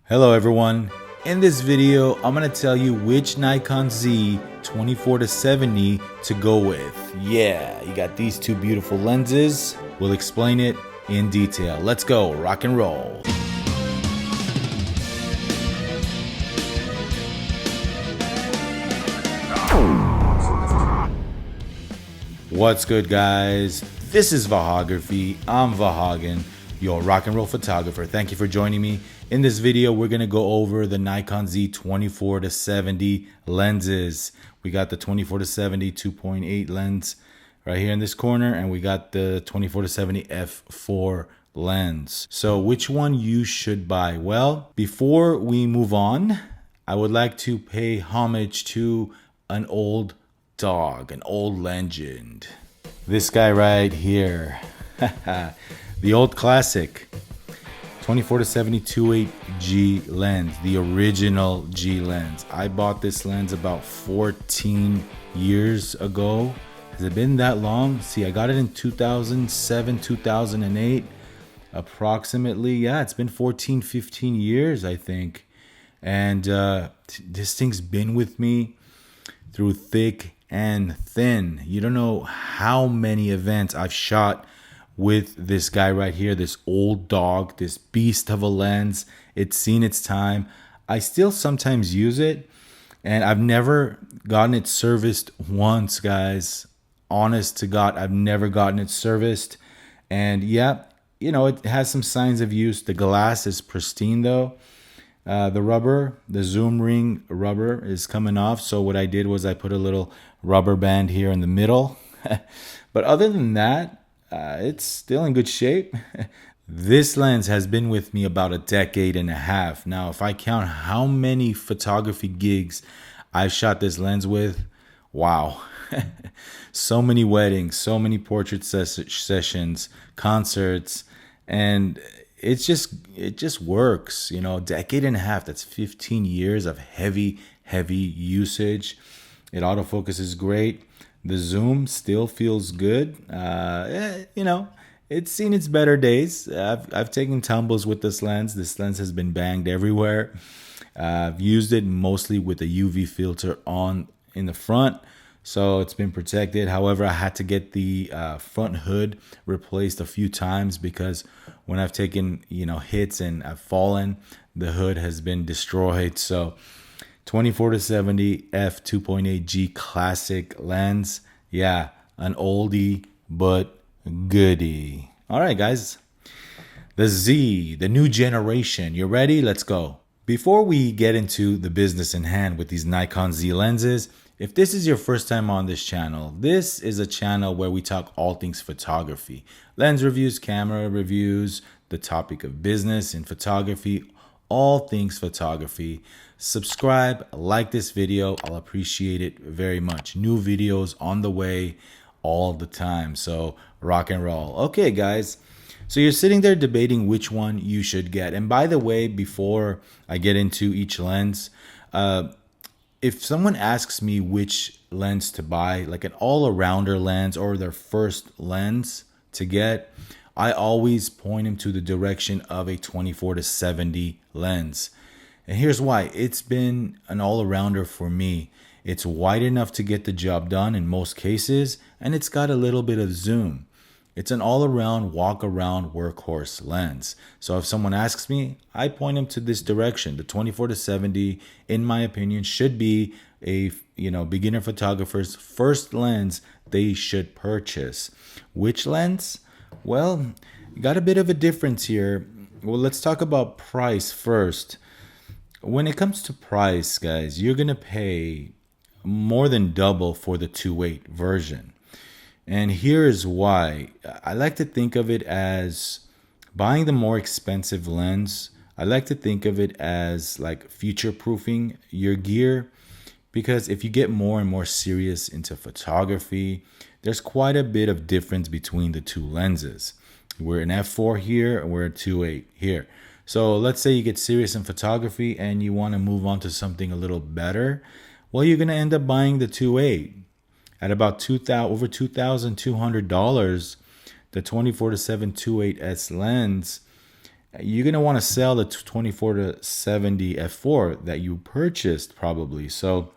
Hello everyone. In this video, I'm going to tell you which Nikon Z 24-70 to go with. Yeah, you got these two beautiful lenses. We'll explain it in detail. Let's go, rock and roll. What's good, guys? This is Vahagraphy. I'm Vahagan, your rock and roll photographer. Thank you for joining me. In this video, we're going to go over the Nikon Z 24-70 lenses. We got the 24-70 2.8 lens right here in this corner, and we got the 24-70 f4 lens. So which one you should buy? Well, before we move on, I would like to pay homage to an old dog, an old legend. This guy right here. The old classic 24-70 2.8 G lens, the original G lens. I bought this lens about 14 years ago. Has it been that long? See, I got it in 2007, 2008, approximately. Yeah, it's been 14, 15 years, I think. And this thing's been with me through thick and thin. You don't know how many events I've shot with this guy right here, this old dog, this beast of a lens. It's seen its time. I still sometimes use it, and I've never gotten it serviced once, guys. Honest to God, I've never gotten it serviced. And yeah, you know, it has some signs of use. The glass is pristine though. The rubber, the zoom ring rubber is coming off. So what I did was I put a little rubber band here in the middle. But other than that, it's still in good shape. This lens has been with me about a decade and a half. Now, if I count how many photography gigs I've shot this lens with, wow. So many weddings, so many portrait sessions, concerts, and it just works. You know, decade and a half, that's 15 years of heavy usage. It autofocuses great. The zoom still feels good. You know, it's seen its better days. I've taken tumbles with this lens. This lens has been banged everywhere. I've used it mostly with a UV filter on in the front, so it's been protected. However, I had to get the front hood replaced a few times because when I've taken, you know, hits and I've fallen, the hood has been destroyed. So 24-70 f 2.8 G classic lens. Yeah, an oldie but goodie. All right, guys. The Z, the new generation. You ready? Let's go. Before we get into the business in hand with these Nikon Z lenses, if this is your first time on this channel, this is a channel where we talk all things photography. Lens reviews, camera reviews, the topic of business in photography, all things photography. Subscribe, like this video. I'll appreciate it very much. New videos on the way all the time. So rock and roll. Okay, guys. So you're sitting there debating which one you should get. And by the way, before I get into each lens, if someone asks me which lens to buy, like an all-arounder lens or their first lens to get, I always point them to the direction of a 24-70 lens. And here's why. It's been an all-arounder for me. It's wide enough to get the job done in most cases, and it's got a little bit of zoom. It's an all-around, walk-around workhorse lens. So if someone asks me, I point them to this direction. The 24-70, in my opinion, should be a beginner photographer's first lens they should purchase. Which lens? Well, got a bit of a difference here. Well, let's talk about price first. When it comes to price, guys, you're going to pay more than double for the 2.8 version. And here is why. I like to think of it as buying the more expensive lens. I like to think of it as like future-proofing your gear, because if you get more and more serious into photography, there's quite a bit of difference between the two lenses. We're an f4 here and we're a 2.8 here. So let's say you get serious in photography and you want to move on to something a little better. Well, you're going to end up buying the 2.8 at about over $2,200. The 24-7 2.8S lens you're going to want to sell the 24 to 70 f4 that you purchased probably. So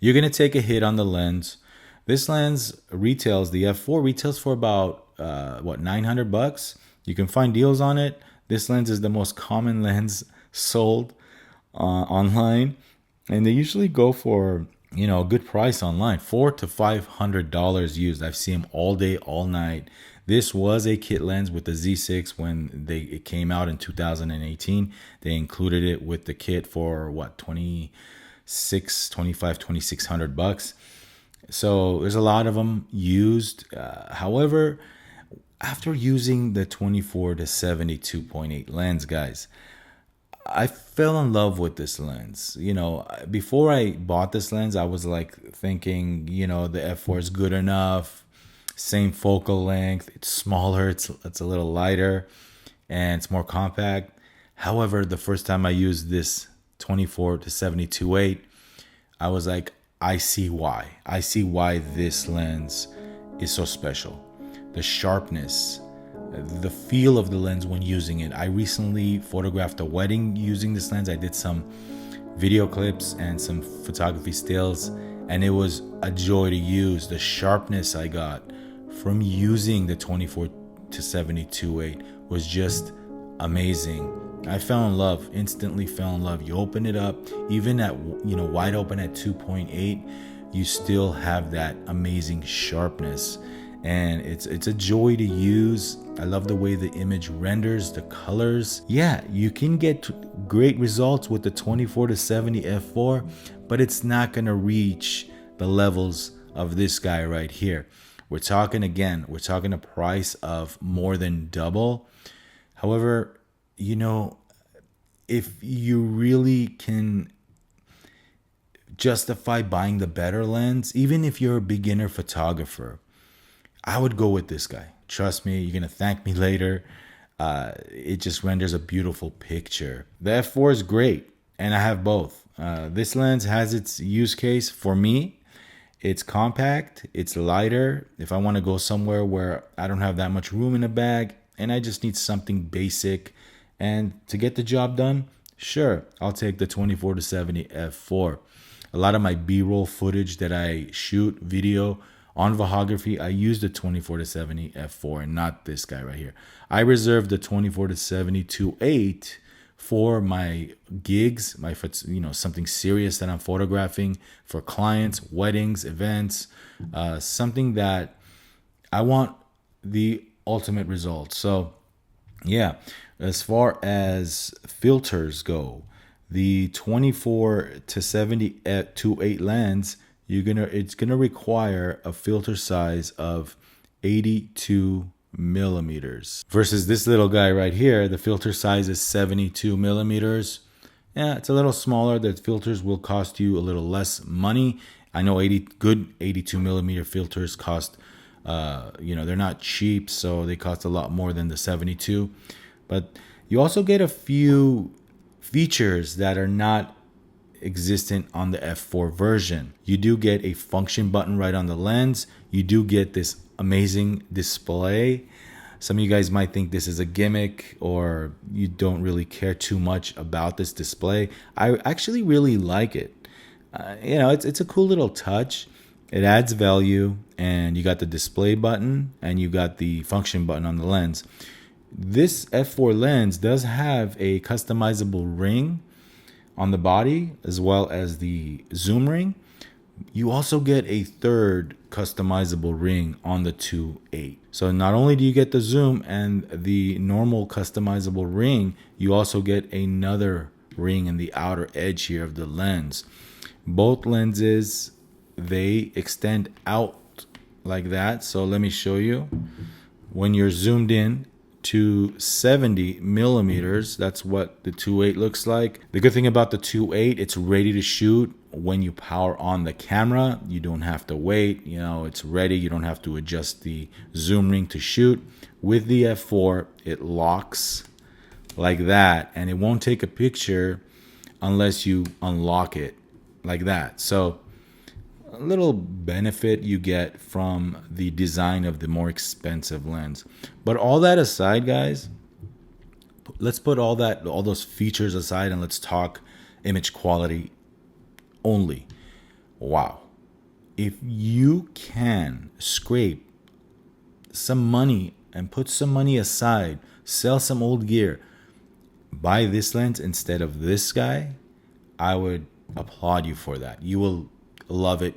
you're going to take a hit on the lens. This lens retails, the f4 retails for about what, $900. You can find deals on it. This lens is the most common lens sold online, and they usually go for, you know, a good price online, $400 to $500 used. I've seen them all day, all night. This was a kit lens with the Z6 when it came out in 2018. They included it with the kit for what, $2600 So there's a lot of them used. However, after using the 24 to 70 2.8 lens, guys, I fell in love with this lens. You know, before I bought this lens, I was like thinking, you know, the f4 is good enough, same focal length, it's smaller, it's a little lighter, and it's more compact. However, the first time I used this 24 to 70 2.8, I was like, I see why. I see why this lens is so special. The sharpness, the feel of the lens when using it. I recently photographed a wedding using this lens. I did some video clips and some photography stills, and it was a joy to use. The sharpness I got from using the 24 to 70 2.8 was just amazing. I fell in love, instantly fell in love. You open it up, even at, you know, wide open at 2.8, you still have that amazing sharpness, and it's a joy to use. I love the way the image renders, the colors. Yeah, you can get great results with the 24 to 70 f4, but it's not gonna reach the levels of this guy right here. We're talking a price of more than double. However, you know, if you really can justify buying the better lens, even if you're a beginner photographer, I would go with this guy. Trust me, you're gonna thank me later. It just renders a beautiful picture. The f4 is great, and I have both. This lens has its use case for me. It's compact, it's lighter. If I want to go somewhere where I don't have that much room in a bag and I just need something basic and to get the job done, sure, I'll take the 24 to 70 f4. A lot of my B-roll footage that I shoot video on Vahagraphy, I use the 24 to 70 f4 and not this guy right here. I reserve the 24 to 70 2.8 for my gigs, something serious that I'm photographing for clients, weddings, events, something that I want the ultimate result. So yeah, as far as filters go, the 24 to 70 2.8 lens, it's gonna require a filter size of 82 millimeters versus this little guy right here. The filter size is 72 millimeters. Yeah, it's a little smaller. The filters will cost you a little less money. I know 82 millimeter filters cost, they're not cheap, so they cost a lot more than the 72. But you also get a few features that are not existent on the f4 version. You do get a function button right on the lens. You do get this amazing display. Some of you guys might think this is a gimmick or you don't really care too much about this display. I actually really like it. It's a cool little touch. It adds value, and you got the display button and you got the function button on the lens. This f4 lens does have a customizable ring on the body as well as the zoom ring. You also get a third customizable ring on the 2.8. So not only do you get the zoom and the normal customizable ring, you also get another ring in the outer edge here of the lens. Both lenses, they extend out like that. So let me show you. When you're zoomed in to 70 millimeters, that's what the 2.8 looks like. The good thing about the 2.8, it's ready to shoot when you power on the camera. You don't have to wait, it's ready. You don't have to adjust the zoom ring to shoot. With the f4, it locks like that, and it won't take a picture unless you unlock it like that. So a little benefit you get from the design of the more expensive lens. But all that aside, guys, let's put all those features aside and let's talk image quality only. Wow. If you can scrape some money and put some money aside, sell some old gear, buy this lens instead of this guy, I would applaud you for that. You will love it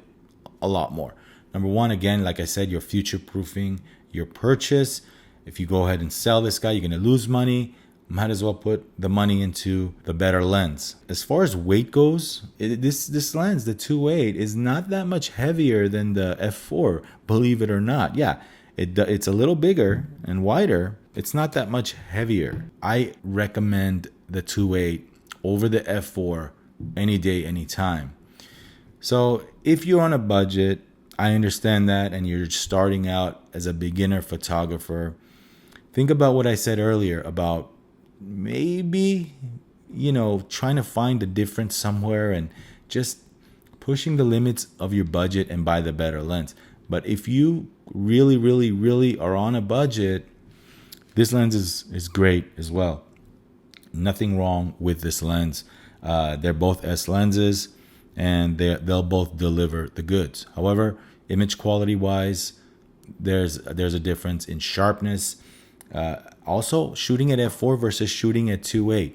a lot more. Number one, again, like I said, you're future proofing your purchase. If you go ahead and sell this guy, you're going to lose money. Might as well put the money into the better lens. As far as weight goes, this lens, the 2.8, is not that much heavier than the f4, believe it or not. Yeah, it's a little bigger and wider. It's not that much heavier. I recommend the 2.8 over the f4 any day, anytime. So if you're on a budget, I understand that, and you're starting out as a beginner photographer, think about what I said earlier about maybe, trying to find a difference somewhere and just pushing the limits of your budget and buy the better lens. But if you really, really, really are on a budget, this lens is great as well. Nothing wrong with this lens. They're both S lenses, and they'll both deliver the goods. However, image quality wise, there's a difference in sharpness. Also, shooting at f4 versus shooting at 2.8.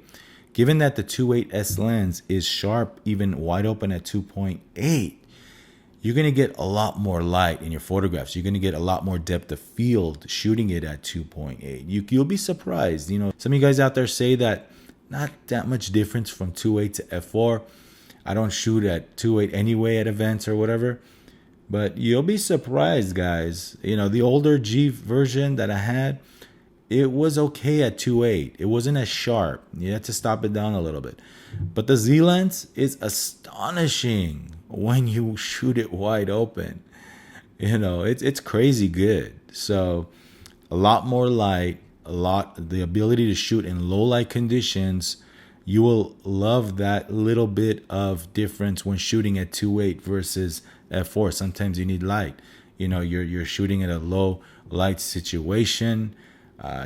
Given that the 2.8 S lens is sharp, even wide open at 2.8, you're going to get a lot more light in your photographs. You're going to get a lot more depth of field shooting it at 2.8. You'll be surprised. Some of you guys out there say that not that much difference from 2.8 to f4. I don't shoot at 2.8 anyway at events or whatever. But you'll be surprised, guys. The older G version that I had, it was okay at 2.8. It wasn't as sharp. You had to stop it down a little bit. But the Z lens is astonishing when you shoot it wide open. It's crazy good. So a lot more light, the ability to shoot in low light conditions. You will love that little bit of difference when shooting at 2.8 versus f4. Sometimes you need light. You're shooting at a low light situation.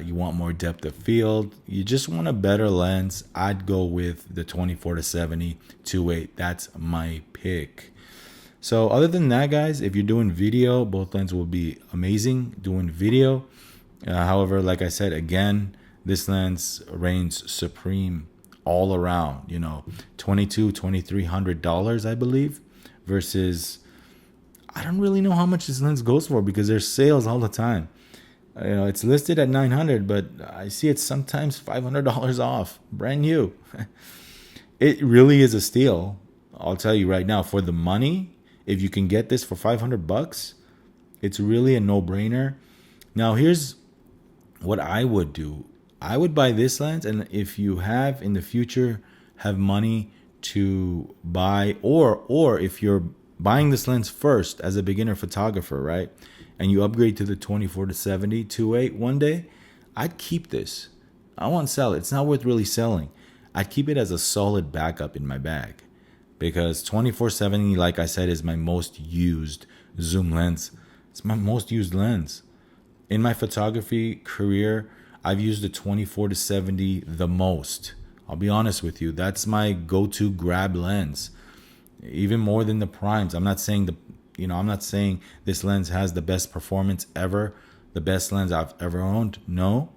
You want more depth of field. You just want a better lens. I'd go with the 24-70 2.8. That's my pick. So other than that, guys, if you're doing video, both lenses will be amazing doing video. However, like I said, again, this lens reigns supreme all around. $2,200-$2,300, I believe, versus I don't really know how much this lens goes for because there's sales all the time. It's listed at $900, but I see it's sometimes $500 off, brand new. It really is a steal. I'll tell you right now, for the money, if you can get this for $500, it's really a no-brainer. Now, here's what I would do. I would buy this lens, and if you have in the future have money to buy, or if you're buying this lens first as a beginner photographer, right, and you upgrade to the 24-70 2.8 one day, I'd keep this. I won't sell it. It's not worth really selling. I'd keep it as a solid backup in my bag because 24-70, like I said, is my most used zoom lens. It's my most used lens. In my photography career, I've used the 24-70 the most. I'll be honest with you. That's my go-to grab lens. Even more than the primes. I'm not saying this lens has the best performance ever, the best lens I've ever owned. No,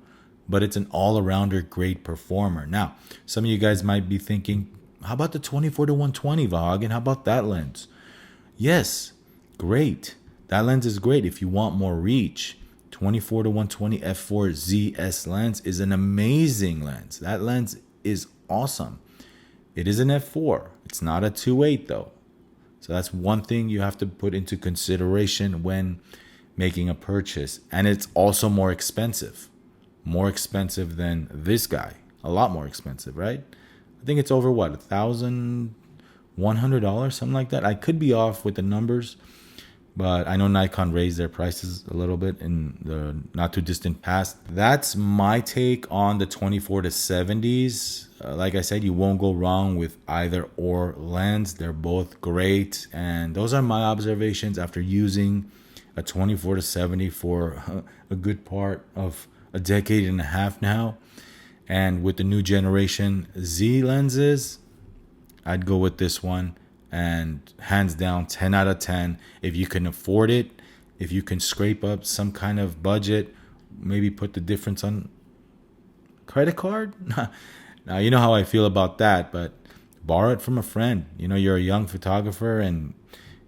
but it's an all-arounder great performer. Now, some of you guys might be thinking, how about the 24-120, Vahagan? How about that lens? Yes, great. That lens is great if you want more reach. 24-120 f4 ZS lens is an amazing lens. That lens is awesome. It is an f4. It's not a 2.8 though. So that's one thing you have to put into consideration when making a purchase. And it's also more expensive. More expensive than this guy. A lot more expensive, right? I think it's over what, $1,100, something like that. I could be off with the numbers, but I know Nikon raised their prices a little bit in the not too distant past. That's my take on the 24-70s. Like I said, you won't go wrong with either or lens. They're both great. And those are my observations after using a 24-70 for a good part of a decade and a half now. And with the new generation Z lenses, I'd go with this one. And hands down, 10 out of 10. If you can afford it, if you can scrape up some kind of budget, maybe put the difference on credit card. Now, you know how I feel about that, but borrow it from a friend. You know, you're a young photographer and,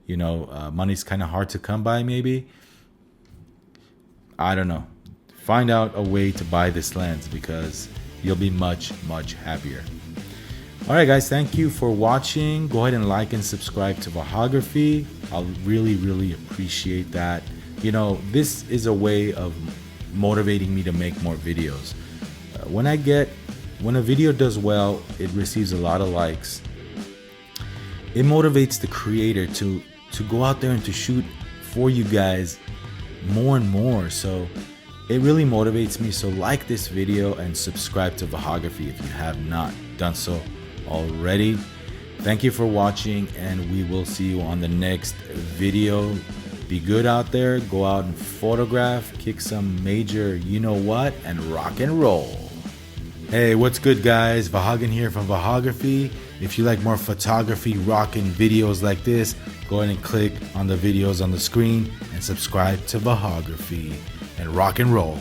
money's kind of hard to come by maybe. I don't know. Find out a way to buy this lens because you'll be much, much happier. All right, guys, thank you for watching. Go ahead and like and subscribe to Vahagraphy. I'll really, really appreciate that. This is a way of motivating me to make more videos. When a video does well, it receives a lot of likes. It motivates the creator to go out there and to shoot for you guys more and more. So it really motivates me. So like this video and subscribe to Vahagraphy if you have not done so already. Thank you for watching, and we will see you on the next video. Be good out there. Go out and photograph, kick some major you-know-what, and rock and roll. Hey, what's good, guys? Vahagan here from Vahagraphy. If you like more photography, rockin' videos like this, go ahead and click on the videos on the screen and subscribe to Vahagraphy and rock and roll.